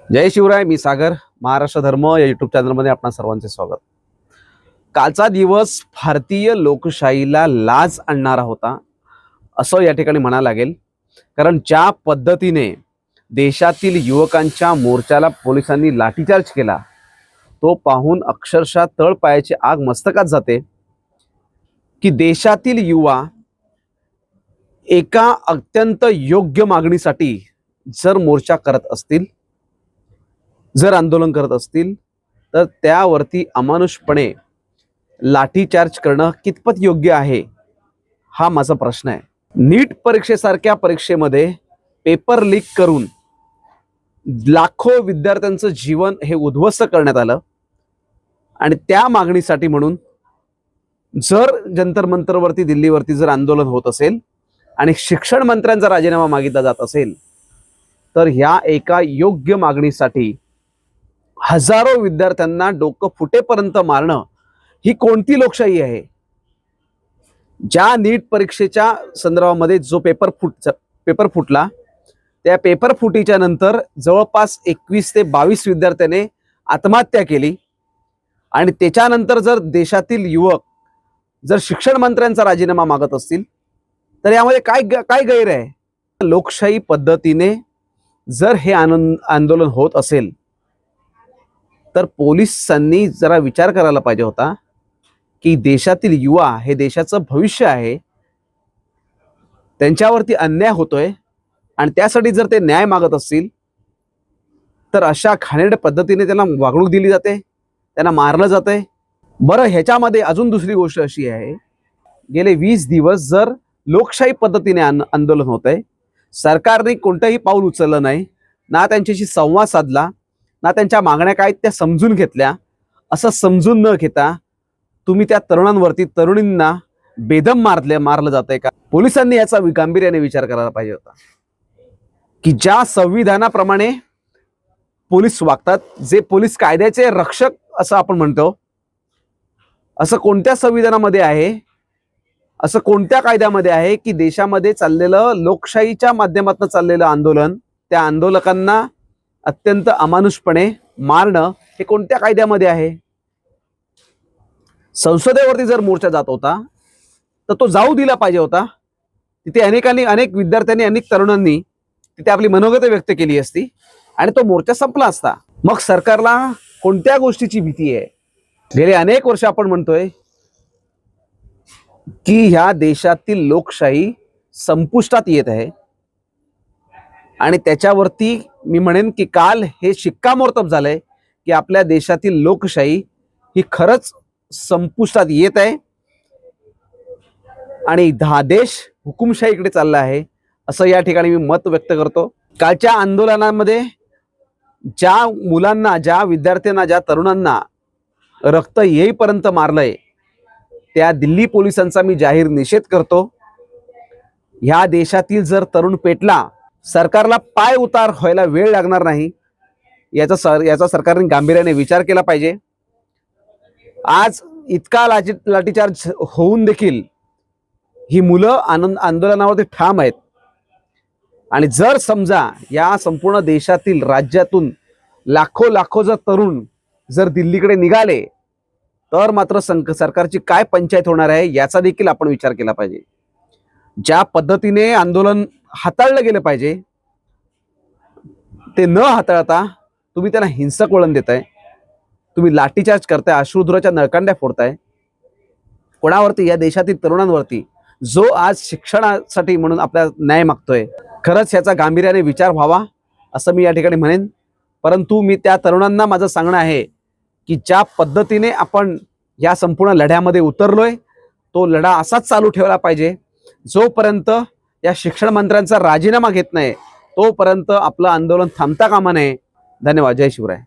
जय शिवराय. मी सागर. महाराष्ट्र धर्म या यूट्यूब चॅनलमध्ये आपणा सर्वांचे स्वागत. कालचा दिवस भारतीय लोकशाहीला लाज आणणारा होता असं या ठिकाणी म्हणायला लागेल. कारण ज्या पद्धतीने देशातील युवकांच्या मोर्चाला पोलिसांनी लाठीचार्ज केला तो पाहून अक्षरशः तळपायाची आग मस्तकात जाते की देशातील युवा एका अत्यंत योग्य मागणीसाठी जर मोर्चा करत असतील, जर आंदोलन करत असतील, तर त्यावरती अमानुषपणे लाठीचार्ज करणं कितपत योग्य आहे हा माझा प्रश्न आहे. नीट परीक्षेसारख्या परीक्षेमध्ये पेपर लीक करून लाखो विद्यार्थ्यांचं जीवन हे उद्ध्वस्त करण्यात आलं आणि त्या मागणीसाठी म्हणून जर जंतर मंतरवरती दिल्लीवरती जर आंदोलन होत असेल आणि शिक्षण मंत्र्यांचा राजीनामा मागितला जात असेल, तर ह्या एका योग्य मागणीसाठी हजारो विद्यार्थ्यांना डोकं फुटेपर्यंत मारणं ही कोणती लोकशाही आहे? ज्या नीट परीक्षेच्या संदर्भामध्ये जो पेपर फुटला, त्या पेपर फुटीच्या नंतर जवळपास 21 ते 22 विद्यार्थ्यांनी आत्महत्या केली आणि त्याच्यानंतर जर देशातील युवक जर शिक्षण मंत्र्यांचा राजीनामा मागत असतील, तर यामध्ये काय गैर आहे? लोकशाही पद्धतीने जर हे आंदोलन होत असेल तर पोलिसांनी जरा विचार करायला पाहिजे होता की देशातील युवा हे देशाचं भविष्य आहे, त्यांच्यावरती अन्याय होतोय आणि त्यासाठी जर ते न्याय मागत असतील तर अशा घाणेरड्या पद्धतीने त्यांना वागणूक दिली जाते, त्यांना मारलं जातंय. बरं, ह्याच्यामध्ये अजून दुसरी गोष्ट अशी आहे, गेले 20 दिवस जर लोकशाही पद्धतीने आंदोलन होत आहे, सरकारने कोणतंही पाऊल उचललं नाही, ना त्यांच्याशी संवाद साधला, ना त्यांच्या मागण्या काय त्या समजून घेतल्या. असं समजून न घेता तुम्ही त्या तरुणींना बेदम मारलं जातंय का? पोलिसांनी याचा गांभीर्याने विचार करायला पाहिजे होता की ज्या संविधानाप्रमाणे पोलीस वागतात, जे पोलीस कायद्याचे रक्षक असं आपण म्हणतो, असं कोणत्या संविधानामध्ये आहे, असं कोणत्या कायद्यामध्ये आहे की देशामध्ये चाललेलं लोकशाहीच्या माध्यमातून चाललेलं आंदोलन, त्या आंदोलकांना अत्यंत अमानुषपणे मारणं हे कोणत्या कायद्यामध्ये आहे? संसदेवरती जर मोर्चा जात होता तर तो जाऊ दिला पाहिजे होता. तिथे अनेक विद्यार्थ्यांनी, अनेक तरुणांनी तिथे आपली मनोगत व्यक्त केली असती आणि तो मोर्चा संपला असता. मग सरकारला कोणत्या गोष्टीची भीती आहे? गेले अनेक वर्ष आपण म्हणतोय की ह्या देशातील लोकशाही संपुष्टात येत आहे आणि त्याच्यावरती मी म्हणेन की काल हे शिक्कामोर्तब झालंय की आपल्या देशातील लोकशाही ही खरंच संपुष्टात येत आहे आणि देश हुकुमशाहीकडे चालला आहे असं या ठिकाणी मी मत व्यक्त करतो. कालच्या आंदोलनामध्ये ज्या मुलांना, ज्या विद्यार्थ्यांना, ज्या तरुणांना रक्त येईपर्यंत मारलंय त्या दिल्ली पोलिसांचा मी जाहीर निषेध करतो. ह्या देशातील जर तरुण पेटला, सरकारला पाय उतार व्हायला वेळ लागणार नाही याचा सरकारने गांभीर्याने विचार केला पाहिजे. आज इतका लाठीचार्ज होऊन देखील ही मुलं आंदोलनावरती ठाम आहेत आणि जर समजा या संपूर्ण देशातील, राज्यातून लाखो जर तरुण जर दिल्लीकडे निघाले तर मात्र सरकारची काय पंचायत होणार आहे याचा देखील आपण विचार केला पाहिजे. ज्या पद्धतीने आंदोलन हाताळलं गेलं पाहिजे ते न हाताळता तुम्ही त्यांना हिंसक वळण देताय, तुम्ही लाठीचार्ज करताय, अश्रुधुराच्या नळकांड्या फोडताय कोणावरती? या देशातील तरुणांवरती, जो आज शिक्षणासाठी म्हणून आपल्या न्याय मागतोय. खरंच याचा गांभीर्याने विचार व्हावा असं मी या ठिकाणी म्हणेन. परंतु मी त्या तरुणांना माझं सांगणं आहे की ज्या पद्धतीने आपण या संपूर्ण लढ्यामध्ये उतरलोय तो लढा असाच चालू ठेवला पाहिजे. जोपर्यंत या शिक्षण मंत्र्यांचा राजीनामा घेत नाही तोपर्यंत आपलं आंदोलन थांबता कामा नये. धन्यवाद. जय शिवराय.